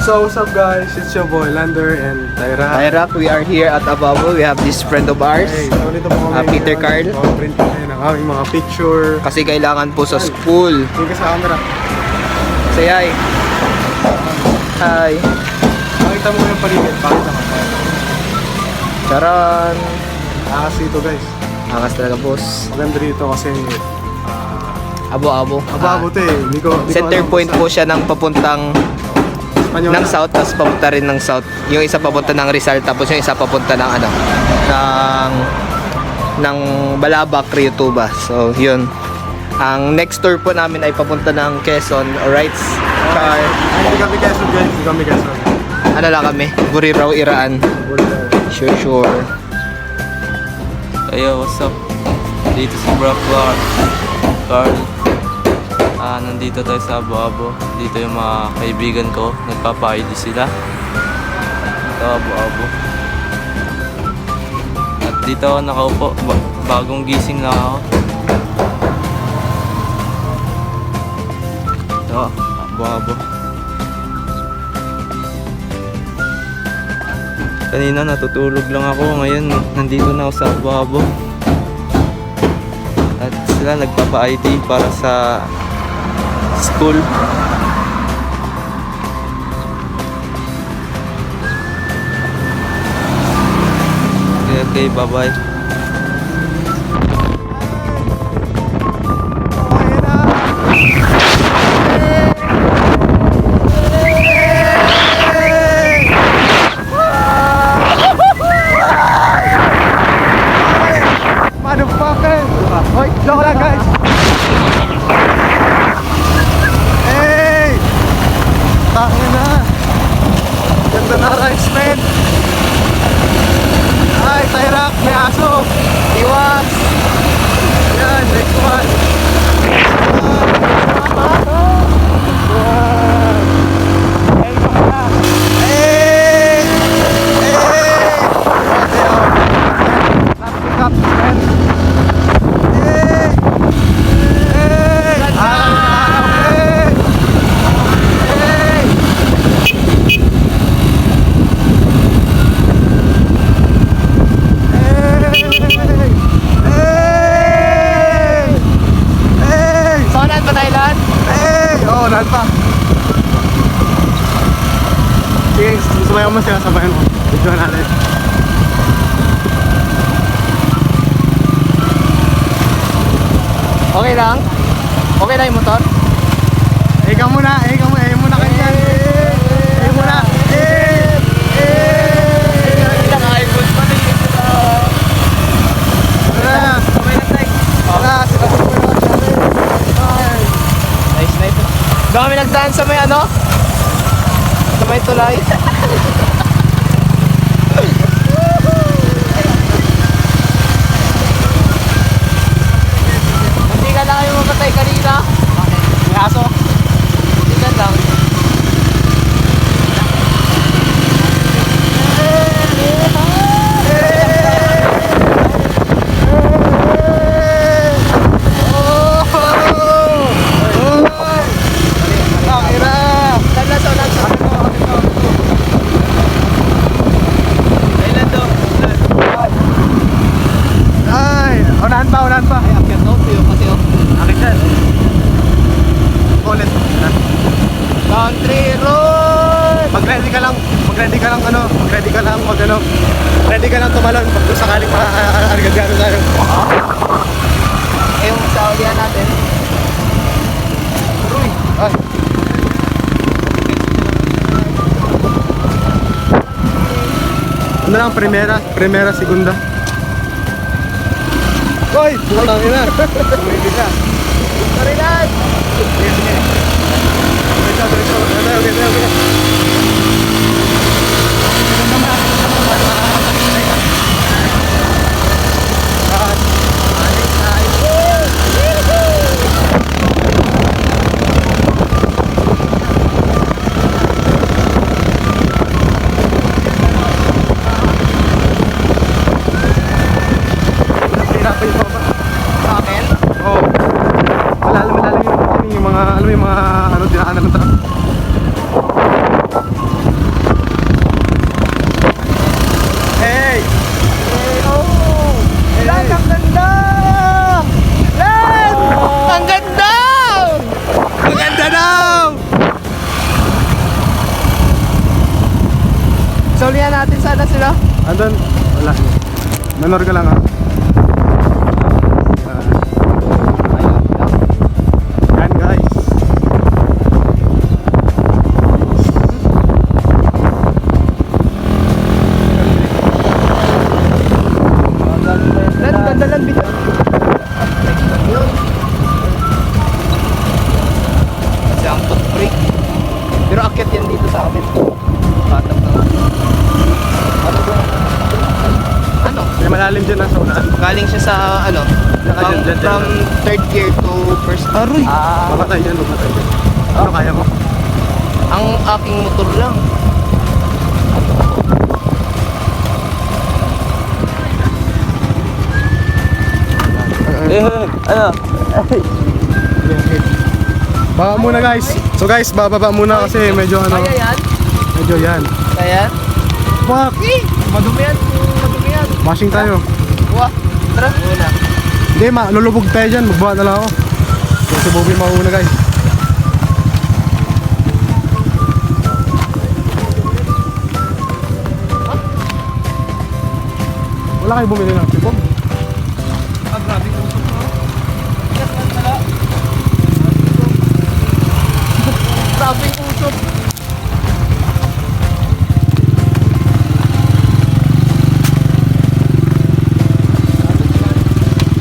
So what's up guys, it's your boy Lander and Tyrak, we are here at Ababo. We have this friend of ours, Hey, so dito po kami Peter Carl. print ng aming mga picture. Kasi kailangan po sa school. Hindi ka sa camera. Say hi. Hi. Makita mo yung paligid, pakita ka. Charan. Akas dito guys. Angas talaga, boss. Maganda dito kasi Abo-abo. ababo to eh. Hindi ko Center alam point kung po siya ng papuntang Espanyol ng na. south, tapos papunta rin ng south. Yung isa papunta ng Rizal, tapos yung isa papunta ng ano, ng Balabac, Rio Tuba. So, yun. Ang next tour po namin ay papunta ng Quezon. Alright. Ay, hindi kami Quezon guys, hindi kami Quezon. Ano lang kami? Buriraw, Iraan. Sure. Ayo, what's up? Dito si Bro Carl. Nandito tayo sa Abo-Abo. Dito yung mga kaibigan ko. Nagpapa-ID sila. Ito, Abo-Abo. At dito ako nakaupo. Bagong gising lang ako. Ito, Abo-Abo. Kanina natutulog lang ako. Ngayon, nandito na ako sa Abo-Abo. At sila nagpapa-ID para sa school. Okay, bye-bye. Motherfucker! Hoy, joke lang guys! Hey! Tangin na! Ganda na rice man! Ay, Tyrak, may aso! Iwas! Yan, next one! Hey! Hey! Plastic cups, man! Hey! Hey! Hey! Hey! Sonan pa Thailand? Oo, lahat pa. Sige, sumayaw mo sila, sabayan mo. Video natin. Okay lang? Okay lang yung motor? Ikaw muna kanyan. Ikaw muna. Nice. Doon kami nagdaan sa may ano? Sa may tulay. Hindi ka lang kayo mapatay kanina. May aso. Hindi ka lang. Unahan pa. Ay, akyat daw. Tuyo kasi oh. Akit yan. Ulit. Country road! Mag-ready ka lang ready ka lang tumalon pag kung sakaling maargagano tayo. Eh, yung sa ulihan natin. Uy! Ay! Ano lang, primera, segunda. Hoy! Bukang ina! Tumili ka. Marilan! Sige. Okay. Hirapan yung baba. Sa akin? Oo. Malalim yung mga, alam mo yung mga, dinaanan ng truck. Saulihan natin sana sila. Andun, wala. Menor ka lang ha. Yan guys. Pero ganda lang bito. Kasi ang footbrake. Pero akit yan dito sa amin. Patap na. Ano? May malalim dyan sa unahan. Galing siya sa ano? From third gear to first. Aroy! Mamatay dyan, mamatay dyan. Ano kaya mo? Ang aking motor lang. Ano? Baba muna guys. So guys, bababa muna kasi medyo ano. Kaya yan? Medyo yan. Kaya? Fuck! Madumi yan. Madumi yan. Washing tayo. Wah, tara. Una. Hindi, lulubog tayo dyan. Magbuhat na lang ako. So, si Bobby mauna guys. Wala kayo bumili ng tipog? Ah, grabe kung usok mo. Yes, man pala. Grabe kung usok.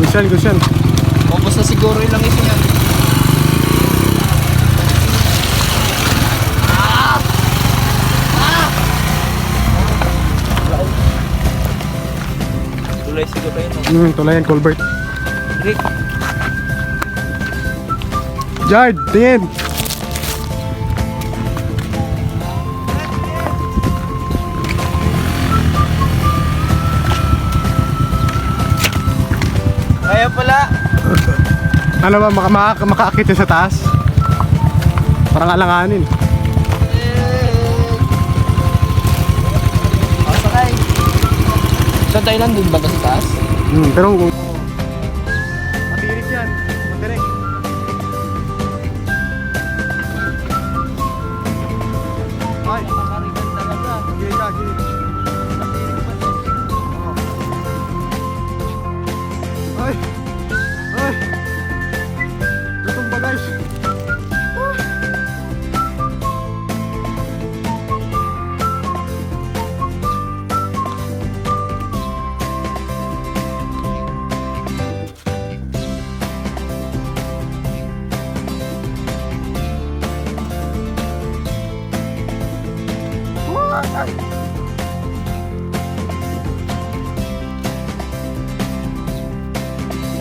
Gusyan, gusyan. Ubus na siguro yung langis niya. Tulay siguro yun. Tulayan, Colbert. Rick. Jard, tingin! Kaya pala. Ano ba, makaakit yun sa taas? Parang alanganin. Sakay. Sa Thailand dun ba sa taas? Pero matirik yan. Matirik. Ay, Makarigan talaga. gili ka, gili. Ay! Ay! Gutom ba guys?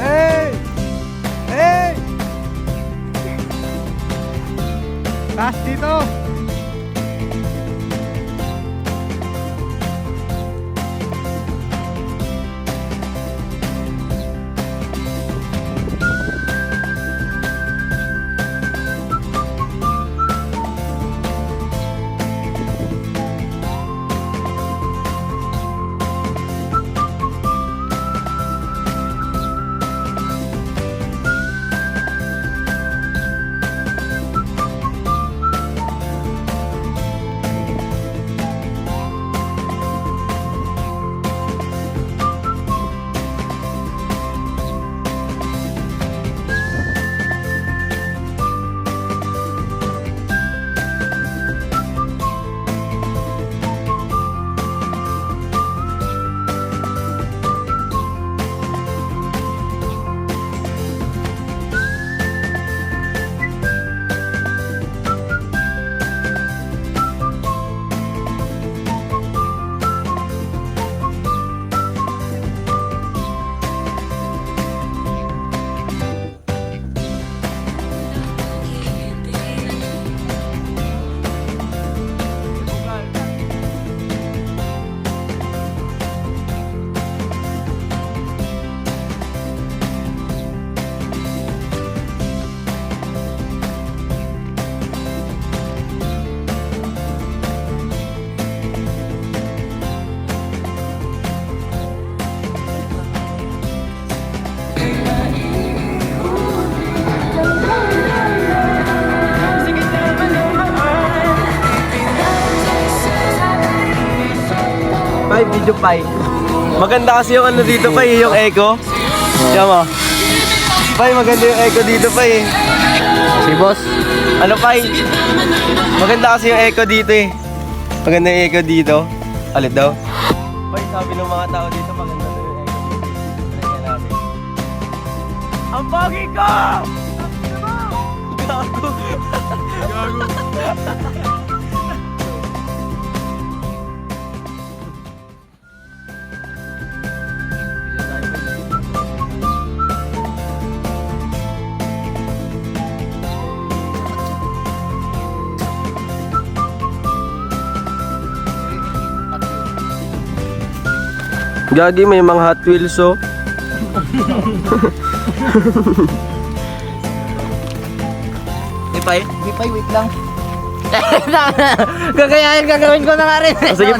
Hey! Hey! Taas dito! Pay, video pay. Maganda kasi yung ano dito pa yung echo. Diyan mo. Pay, maganda yung echo dito pa Si boss. Ano Pay? Maganda kasi yung echo dito Maganda yung echo dito. Alit daw. Pay, sabi ng mga tao dito maganda daw yung echo dito. Tingnan natin. Ang pogi ko! Gago. Gagi, may mga Hot Wheels Ipay, wait lang. Gagawin ko na nga rin. Sige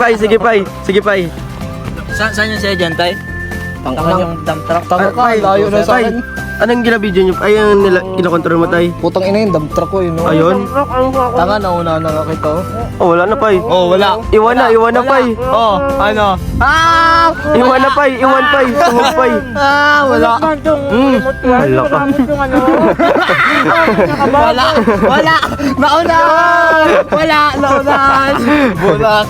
Pay. Saan yung siya dyan, Tay? Tangka yung dump truck. Tangka ka, Pay, layo na sa Pay. akin. Anong ginabidyo nyo? Ay, yung kinokontrol mo, Tay. Putang ina yung dump truck ko yun. Ayun. Tanga, nauna na nga kita. Oh, wala na, Pay. Oh, wala. Iwan na, Pay. Oh, ano? Iwan, Pay. Tungog, Pay. Wala. Wala ka. Wala. Nauna. Wala. Bulak.